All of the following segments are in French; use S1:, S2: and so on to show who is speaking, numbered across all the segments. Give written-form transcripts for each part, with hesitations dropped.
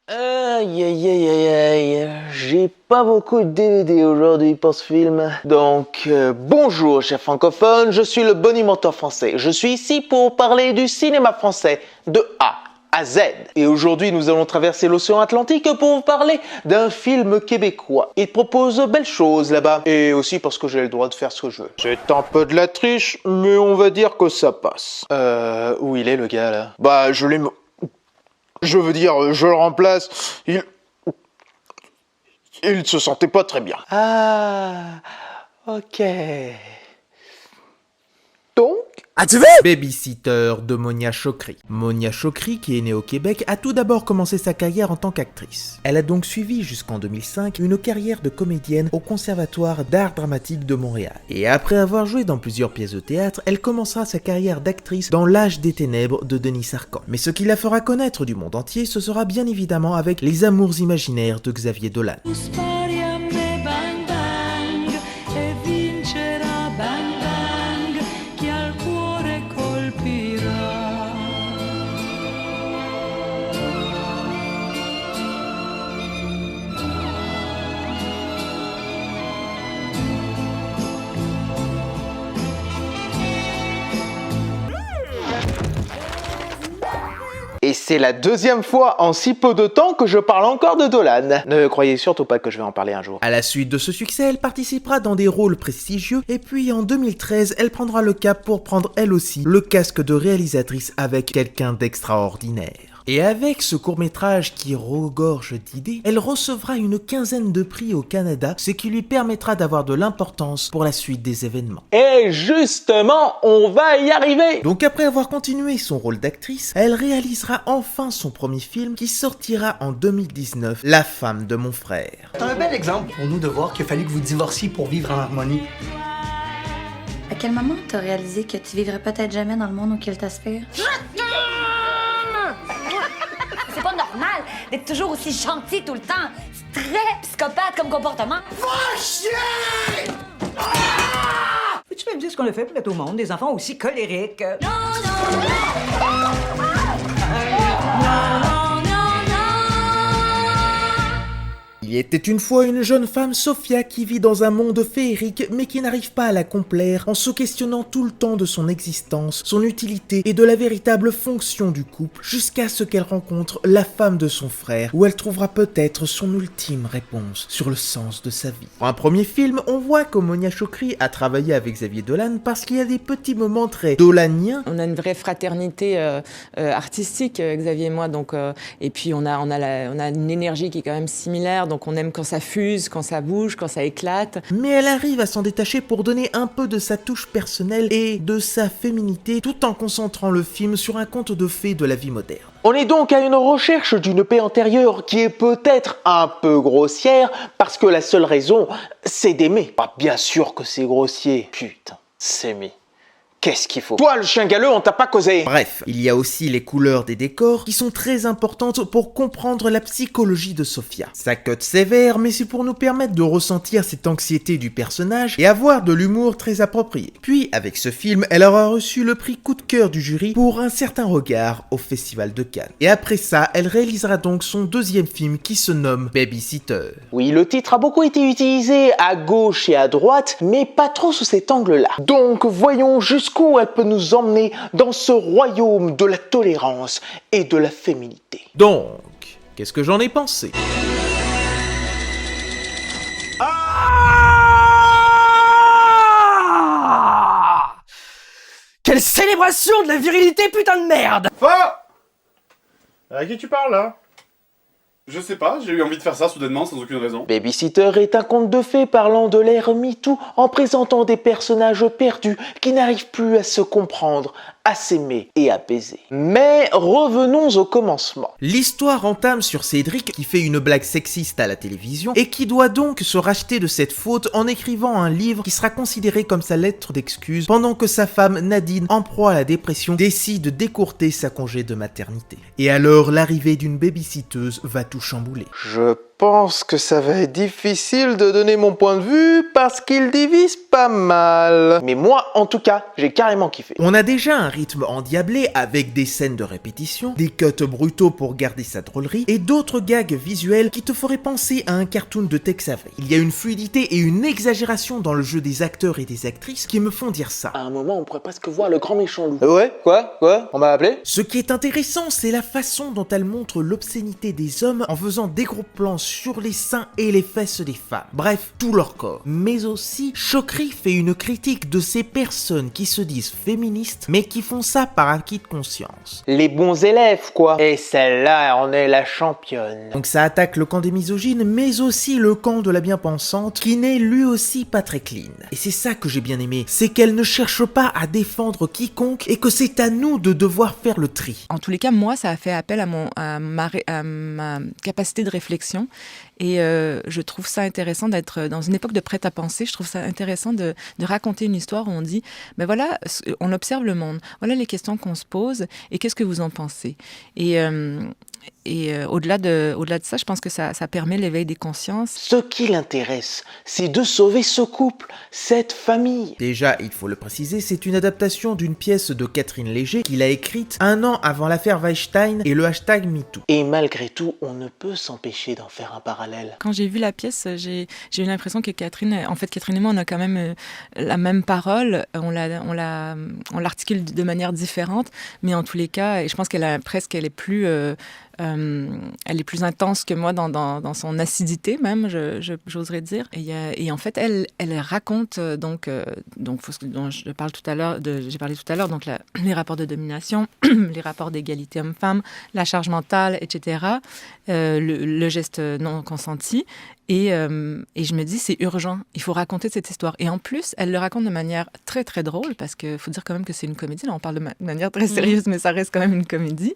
S1: Aïe aïe aïe aïe aïe, j'ai pas beaucoup de DVD aujourd'hui pour ce film. Donc, bonjour chers francophones, je suis le bonimenteur français. Je suis ici pour parler du cinéma français, de A à Z. Et aujourd'hui, nous allons traverser l'océan Atlantique pour vous parler d'un film québécois. Il propose de belles choses là-bas. Et aussi parce que j'ai le droit de faire ce que je veux. C'est un peu de la triche, mais on va dire que ça passe. Où il est le gars là? Bah, je veux dire, je le remplace. Il ne se sentait pas très bien. Ah, ok. Donc,
S2: As-tu vu? Babysitter de Monia Chokri. Monia Chokri, qui est née au Québec, a tout d'abord commencé sa carrière en tant qu'actrice. Elle a donc suivi jusqu'en 2005 une carrière de comédienne au Conservatoire d'art dramatique de Montréal. Et après avoir joué dans plusieurs pièces de théâtre, elle commencera sa carrière d'actrice dans L'Âge des Ténèbres de Denis Sarkhan. Mais ce qui la fera connaître du monde entier, ce sera bien évidemment avec Les Amours imaginaires de Xavier Dolan.
S3: Spari a me bang bang e vincerà bang bang chi al cuore colpirà.
S1: et c'est la deuxième fois en si peu de temps que je parle encore de Dolan. Ne croyez surtout pas que je vais en parler un jour.
S2: À la suite de ce succès, elle participera dans des rôles prestigieux et puis en 2013, elle prendra le cap pour prendre elle aussi le casque de réalisatrice avec Quelqu'un d'extraordinaire. Et avec ce court-métrage qui regorge d'idées, elle recevra une quinzaine de prix au Canada, ce qui lui permettra d'avoir de l'importance pour la suite des événements.
S1: Et justement, on va y arriver.
S2: Donc après avoir continué son rôle d'actrice, elle réalisera enfin son premier film qui sortira en 2019, La femme de mon frère.
S4: C'est un bel exemple pour nous de voir qu'il a fallu que vous divorciez pour vivre en harmonie.
S5: À quel moment t'as réalisé que tu vivrais peut-être jamais dans le monde auquel t'aspires?
S6: C'est pas normal d'être toujours aussi gentil tout le temps. C'est très psychopathe comme comportement.
S7: Peux-tu me dire ce qu'on a fait pour mettre au monde des enfants aussi colériques?
S2: Il était une fois une jeune femme, Sophia, qui vit dans un monde féerique mais qui n'arrive pas à la complaire en se questionnant tout le temps de son existence, son utilité et de la véritable fonction du couple jusqu'à ce qu'elle rencontre la femme de son frère où elle trouvera peut-être son ultime réponse sur le sens de sa vie. Pour un premier film, on voit que Monia Chokri a travaillé avec Xavier Dolan parce qu'il y a des petits moments très dolaniens.
S8: On a une vraie fraternité artistique, Xavier et moi, donc, et puis on a une énergie qui est quand même similaire, donc on aime quand ça fuse, quand ça bouge, quand ça éclate.
S2: Mais elle arrive à s'en détacher pour donner un peu de sa touche personnelle et de sa féminité tout en concentrant le film sur un conte de fées de la vie moderne.
S1: On est donc à une recherche d'une paix antérieure qui est peut-être un peu grossière parce que la seule raison, c'est d'aimer. Pas bien sûr que c'est grossier. Putain, s'aimer. Qu'est-ce qu'il faut? Toi, le chien galeux, on t'a pas causé.
S2: Bref, il y a aussi les couleurs des décors qui sont très importantes pour comprendre la psychologie de Sophia. Ça cote sévère, mais c'est pour nous permettre de ressentir cette anxiété du personnage et avoir de l'humour très approprié. Puis, avec ce film, elle aura reçu le prix coup de cœur du jury pour Un certain regard au Festival de Cannes. Et après ça, elle réalisera donc son deuxième film qui se nomme Babysitter.
S1: Oui, le titre a beaucoup été utilisé à gauche et à droite, mais pas trop sous cet angle-là. Donc, voyons jusqu'où elle peut nous emmener dans ce royaume de la tolérance et de la féminité.
S2: Donc, qu'est-ce que j'en ai pensé?
S7: Quelle célébration de la virilité, putain de merde!
S9: À qui tu parles là? Je sais pas, j'ai eu envie de faire ça soudainement sans aucune raison.
S1: Babysitter est un conte de fées parlant de l'ère MeToo en présentant des personnages perdus qui n'arrivent plus à se comprendre, à s'aimer et à baiser. Mais revenons au commencement.
S2: L'histoire entame sur Cédric qui fait une blague sexiste à la télévision et qui doit donc se racheter de cette faute en écrivant un livre qui sera considéré comme sa lettre d'excuse pendant que sa femme Nadine, en proie à la dépression, décide d'écourter sa congé de maternité. Et alors l'arrivée d'une babysitteuse va tout chamboulé.
S1: Je pense que ça va être difficile de donner mon point de vue parce qu'il divise pas mal. Mais moi, en tout cas, j'ai carrément kiffé.
S2: On a déjà un rythme endiablé avec des scènes de répétition, des cuts brutaux pour garder sa drôlerie et d'autres gags visuels qui te feraient penser à un cartoon de Tex Avery. Il y a une fluidité et une exagération dans le jeu des acteurs et des actrices qui me font dire ça.
S1: À un moment, on pourrait presque voir le grand méchant loup. Ouais, quoi? On m'a appelé?
S2: Ce qui est intéressant, c'est la façon dont elle montre l'obscénité des hommes en faisant des gros plans sur les seins et les fesses des femmes. Bref, tout leur corps. Mais aussi, Chokri fait une critique de ces personnes qui se disent féministes, mais qui font ça par acquis de conscience.
S1: Les bons élèves, quoi. Et celle-là, on est la championne.
S2: Donc ça attaque le camp des misogynes, mais aussi le camp de la bien-pensante, qui n'est lui aussi pas très clean. Et c'est ça que j'ai bien aimé, c'est qu'elle ne cherche pas à défendre quiconque et que c'est à nous de devoir faire le tri.
S8: En tous les cas, moi, ça a fait appel à ma capacité de réflexion. Et je trouve ça intéressant d'être dans une époque de prêt-à-penser. Je trouve ça intéressant de raconter une histoire où on dit, ben voilà, on observe le monde. Voilà les questions qu'on se pose et qu'est-ce que vous en pensez? Et au-delà de ça, je pense que ça permet l'éveil des consciences.
S1: Ce qui l'intéresse, c'est de sauver ce couple, cette famille.
S2: Déjà, il faut le préciser, c'est une adaptation d'une pièce de Catherine Léger qu'il a écrite un an avant l'affaire Weinstein et le hashtag MeToo.
S1: Et malgré tout, on ne peut s'empêcher d'en faire un parallèle.
S8: Quand j'ai vu la pièce, j'ai eu l'impression que Catherine et moi, on a quand même la même parole. On l'articule de manière différente, mais en tous les cas, et je pense qu'elle est plus intense que moi dans son acidité même, j'oserais dire. Et en fait, elle raconte dont j'ai parlé tout à l'heure, donc les rapports de domination, les rapports d'égalité homme-femme, la charge mentale, etc., le geste non consenti. Et je me dis, c'est urgent, il faut raconter cette histoire. Et en plus, elle le raconte de manière très, très drôle, parce qu'il faut dire quand même que c'est une comédie. Là, on parle de manière très sérieuse, mais ça reste quand même une comédie.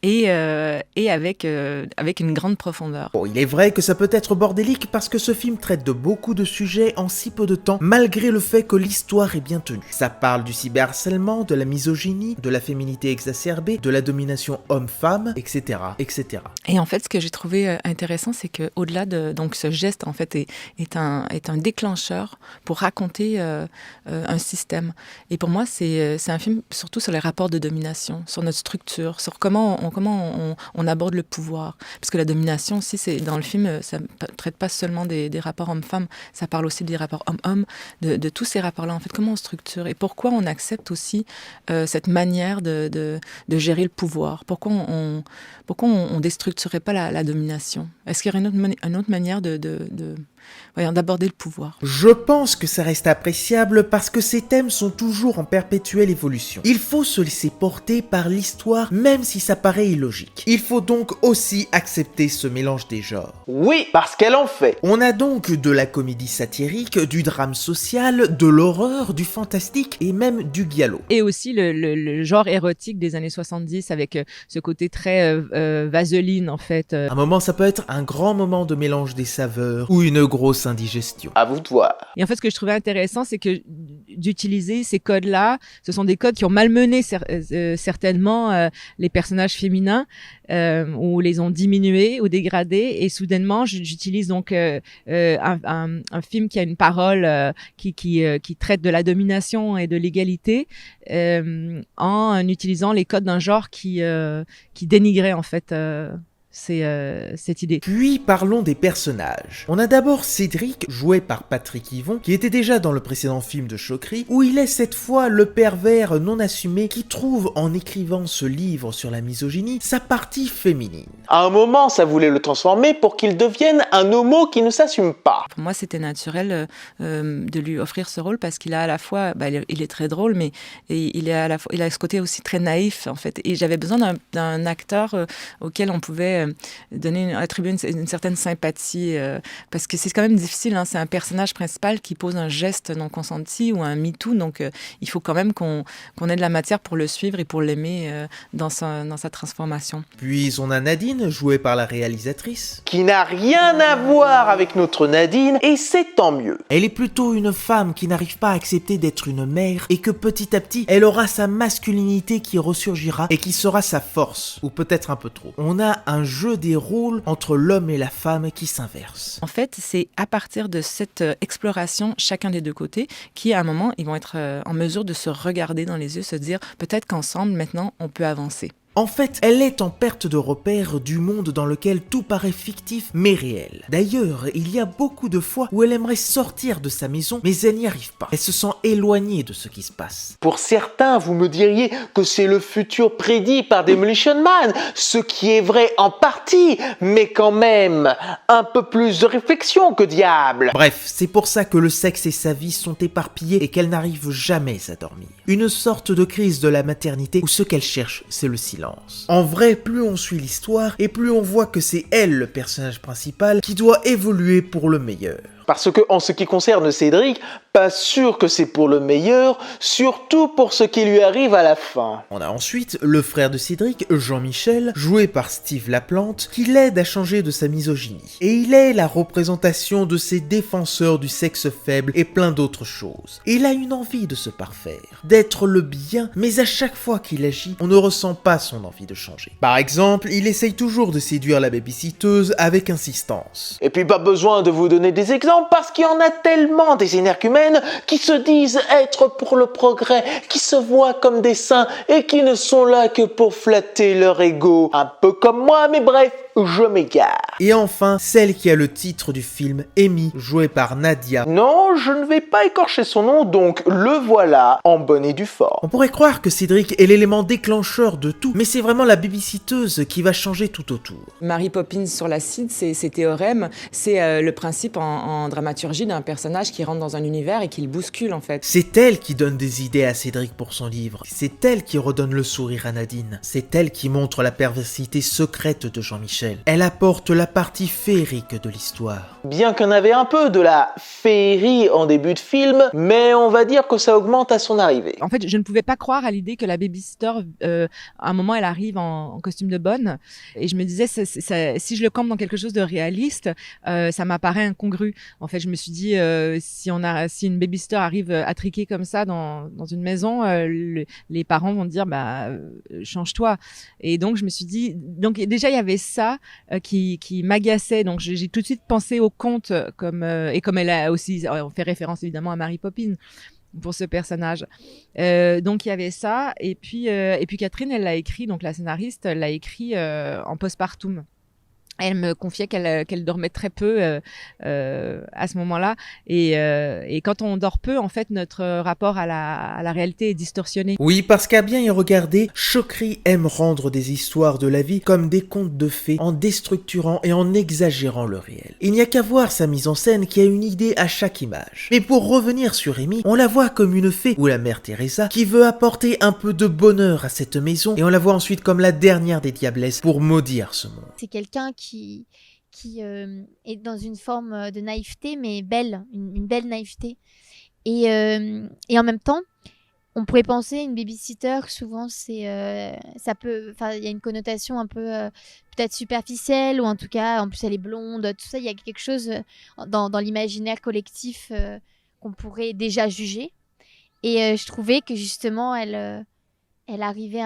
S8: Et avec une grande profondeur.
S2: Bon, il est vrai que ça peut être bordélique parce que ce film traite de beaucoup de sujets en si peu de temps, malgré le fait que l'histoire est bien tenue. Ça parle du cyberharcèlement, de la misogynie, de la féminité exacerbée, de la domination homme-femme, etc., etc.
S8: Et en fait, ce que j'ai trouvé intéressant, c'est que au-delà de donc ce geste, en fait, est un déclencheur pour raconter un système. Et pour moi, c'est un film surtout sur les rapports de domination, sur notre structure, sur comment on aborde le pouvoir. Parce que la domination aussi, dans le film, ça ne traite pas seulement des rapports hommes-femmes, ça parle aussi des rapports hommes-hommes, de tous ces rapports-là, en fait, comment on structure et pourquoi on accepte aussi cette manière de gérer le pouvoir. Pourquoi on déstructurerait pas la domination? Est-ce qu'il y aurait une autre manière d'aborder le pouvoir?
S2: Je pense que ça reste appréciable parce que ces thèmes sont toujours en perpétuelle évolution. Il faut se laisser porter par l'histoire, même si ça paraît illogique. Il faut donc aussi accepter ce mélange des genres.
S1: Oui, parce qu'elle en fait.
S2: On a donc de la comédie satirique, du drame social, de l'horreur, du fantastique et même du giallo.
S8: Et aussi le genre érotique des années 70 avec ce côté très vaseline en fait.
S2: Un moment, ça peut être un grand moment de mélange des saveurs ou une grosse indigestion.
S1: À vous de voir.
S8: Et en fait, ce que je trouvais intéressant, c'est que d'utiliser ces codes-là, ce sont des codes qui ont malmené certainement les personnages féminins ou les ont diminués ou dégradés. Et soudainement, j'utilise donc un film qui a une parole qui traite de la domination et de l'égalité en utilisant les codes d'un genre qui dénigrait en fait cette idée.
S2: Puis parlons des personnages. On a d'abord Cédric, joué par Patrick Yvon, qui était déjà dans le précédent film de Chokri, où il est cette fois le pervers non assumé qui trouve, en écrivant ce livre sur la misogynie, sa partie féminine.
S1: À un moment, ça voulait le transformer pour qu'il devienne un homo qui ne s'assume pas.
S8: Pour moi, c'était naturel de lui offrir ce rôle parce qu'il a à la fois, il est très drôle, mais il a ce côté aussi très naïf en fait. Et j'avais besoin d'un acteur auquel on pouvait attribuer une certaine sympathie parce que c'est quand même difficile, hein, c'est un personnage principal qui pose un geste non consenti ou un MeToo, donc il faut quand même qu'on ait de la matière pour le suivre et pour l'aimer dans sa transformation.
S2: Puis on a Nadine, jouée par la réalisatrice,
S1: qui n'a rien à voir avec notre Nadine, et c'est tant mieux.
S2: Elle est plutôt une femme qui n'arrive pas à accepter d'être une mère et que petit à petit, elle aura sa masculinité qui ressurgira et qui sera sa force, ou peut-être un peu trop. On a un jeu des rôles entre l'homme et la femme qui s'inversent.
S8: En fait, c'est à partir de cette exploration, chacun des deux côtés, qu'à un moment, ils vont être en mesure de se regarder dans les yeux, se dire peut-être qu'ensemble, maintenant, on peut avancer.
S2: En fait, elle est en perte de repère du monde dans lequel tout paraît fictif mais réel. D'ailleurs, il y a beaucoup de fois où elle aimerait sortir de sa maison, mais elle n'y arrive pas. Elle se sent éloignée de ce qui se passe.
S1: Pour certains, vous me diriez que c'est le futur prédit par Demolition Man, ce qui est vrai en partie, mais quand même, un peu plus de réflexion que diable.
S2: Bref, c'est pour ça que le sexe et sa vie sont éparpillés et qu'elle n'arrive jamais à dormir. Une sorte de crise de la maternité où ce qu'elle cherche, c'est le silence. En vrai, plus on suit l'histoire et plus on voit que c'est elle le personnage principal qui doit évoluer pour le meilleur.
S1: Parce que, en ce qui concerne Cédric, pas sûr que c'est pour le meilleur, surtout pour ce qui lui arrive à la fin.
S2: On a ensuite le frère de Cédric, Jean-Michel, joué par Steve Laplante, qui l'aide à changer de sa misogynie. Et il est la représentation de ces défenseurs du sexe faible et plein d'autres choses. Et il a une envie de se parfaire, d'être le bien, mais à chaque fois qu'il agit, on ne ressent pas son envie de changer. Par exemple, il essaye toujours de séduire la babysitteuse avec insistance.
S1: Et puis pas besoin de vous donner des exemples, parce qu'il y en a tellement des énergumènes qui se disent être pour le progrès, qui se voient comme des saints et qui ne sont là que pour flatter leur ego. Un peu comme moi, mais bref, je m'égare.
S2: Et enfin, celle qui a le titre du film, Amy, jouée par Nadia.
S1: Non, je ne vais pas écorcher son nom, donc le voilà, en bonne et due forme.
S2: On pourrait croire que Cédric est l'élément déclencheur de tout, mais c'est vraiment la babysitteuse qui va changer tout autour.
S8: Mary Poppins sur l'acide, ses théorèmes, c'est le principe en dramaturgie d'un personnage qui rentre dans un univers et qui le bouscule en fait.
S2: C'est elle qui donne des idées à Cédric pour son livre. C'est elle qui redonne le sourire à Nadine. C'est elle qui montre la perversité secrète de Jean-Michel. Elle apporte la partie féerique de l'histoire.
S1: Bien qu'on avait un peu de la féerie en début de film, mais on va dire que ça augmente à son arrivée.
S8: En fait, je ne pouvais pas croire à l'idée que la babysitter, à un moment, elle arrive en costume de bonne. Et je me disais, si je le campe dans quelque chose de réaliste, ça m'apparaît incongru. En fait, je me suis dit, si une babysitter arrive attriquée comme ça dans une maison, les parents vont dire, change-toi. Et donc, je me suis dit, donc déjà, il y avait ça qui m'agaçait. Donc, j'ai tout de suite pensé au conte, comme elle a aussi, on fait référence évidemment à Mary Poppins pour ce personnage. Donc il y avait ça, et puis Catherine, elle l'a écrit, donc la scénariste, elle l'a écrit en postpartum. Elle me confiait qu'elle dormait très peu à ce moment-là, et quand on dort peu, en fait, notre rapport à la réalité est distorsionné.
S2: Oui, parce qu'à bien y regarder, Chokri aime rendre des histoires de la vie comme des contes de fées, en déstructurant et en exagérant le réel. Il n'y a qu'à voir sa mise en scène qui a une idée à chaque image. Mais pour revenir sur Amy, on la voit comme une fée, ou la mère Teresa, qui veut apporter un peu de bonheur à cette maison, et on la voit ensuite comme la dernière des diablesses pour maudire ce monde.
S10: C'est quelqu'un qui est dans une forme de naïveté, mais belle, une belle naïveté. Et en même temps, on pourrait penser une babysitter, souvent ça peut, enfin il y a une connotation un peu peut-être superficielle, ou en tout cas, en plus elle est blonde, tout ça, il y a quelque chose dans l'imaginaire collectif qu'on pourrait déjà juger. Et je trouvais que justement elle arrivait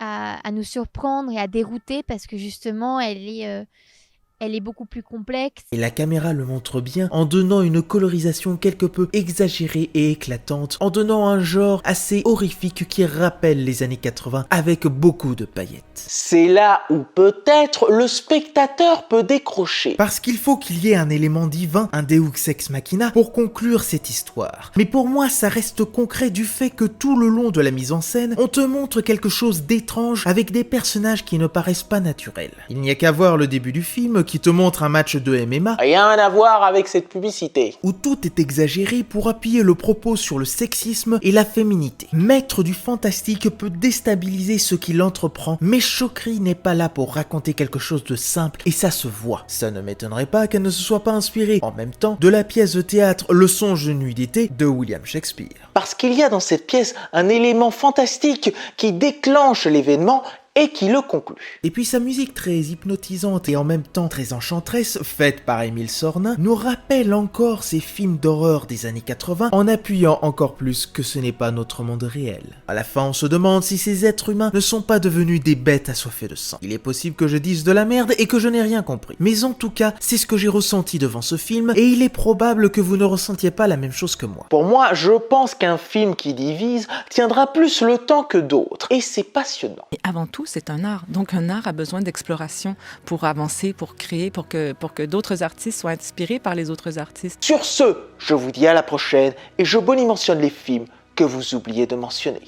S10: à nous surprendre et à dérouter, parce que justement elle est beaucoup plus complexe.
S2: Et la caméra le montre bien en donnant une colorisation quelque peu exagérée et éclatante, en donnant un genre assez horrifique qui rappelle les années 80 avec beaucoup de paillettes.
S1: C'est là où peut-être le spectateur peut décrocher.
S2: Parce qu'il faut qu'il y ait un élément divin, un Deus ex machina, pour conclure cette histoire. Mais pour moi, ça reste concret du fait que tout le long de la mise en scène, on te montre quelque chose d'étrange avec des personnages qui ne paraissent pas naturels. Il n'y a qu'à voir le début du film qui te montre un match de MMA.
S1: Rien à voir avec cette publicité.
S2: Où tout est exagéré pour appuyer le propos sur le sexisme et la féminité. Maître du fantastique peut déstabiliser ce qu'il entreprend, mais Chokri n'est pas là pour raconter quelque chose de simple, et ça se voit. Ça ne m'étonnerait pas qu'elle ne se soit pas inspirée, en même temps, de la pièce de théâtre Le Songe de nuit d'été de William Shakespeare.
S1: Parce qu'il y a dans cette pièce un élément fantastique qui déclenche l'événement et qui le conclut.
S2: Et puis sa musique très hypnotisante et en même temps très enchanteresse, faite par Émile Sornin, nous rappelle encore ces films d'horreur des années 80 en appuyant encore plus que ce n'est pas notre monde réel. À la fin, on se demande si ces êtres humains ne sont pas devenus des bêtes assoiffées de sang. Il est possible que je dise de la merde et que je n'ai rien compris. Mais en tout cas, c'est ce que j'ai ressenti devant ce film et il est probable que vous ne ressentiez pas la même chose que moi.
S1: Pour moi, je pense qu'un film qui divise tiendra plus le temps que d'autres et c'est passionnant.
S8: Et avant tout, c'est un art. Donc un art a besoin d'exploration pour avancer, pour créer, pour que d'autres artistes soient inspirés par les autres artistes.
S1: Sur ce, je vous dis à la prochaine et je bonimentionne les films que vous oubliez de mentionner.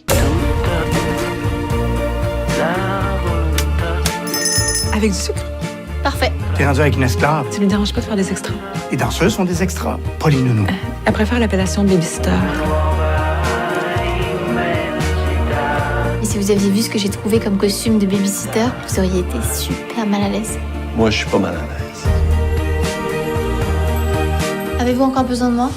S8: Avec du sucre.
S10: Parfait.
S4: T'es rendu avec une esclave.
S8: Ça ne me dérange pas de faire des extras.
S4: Les danseuses sont des extras, pas les nounous.
S8: Elle préfère l'appellation babysitter.
S10: Et si vous aviez vu ce que j'ai trouvé comme costume de babysitter, vous auriez été super mal à l'aise.
S11: Moi, je suis pas mal à l'aise.
S10: Avez-vous encore besoin de moi ?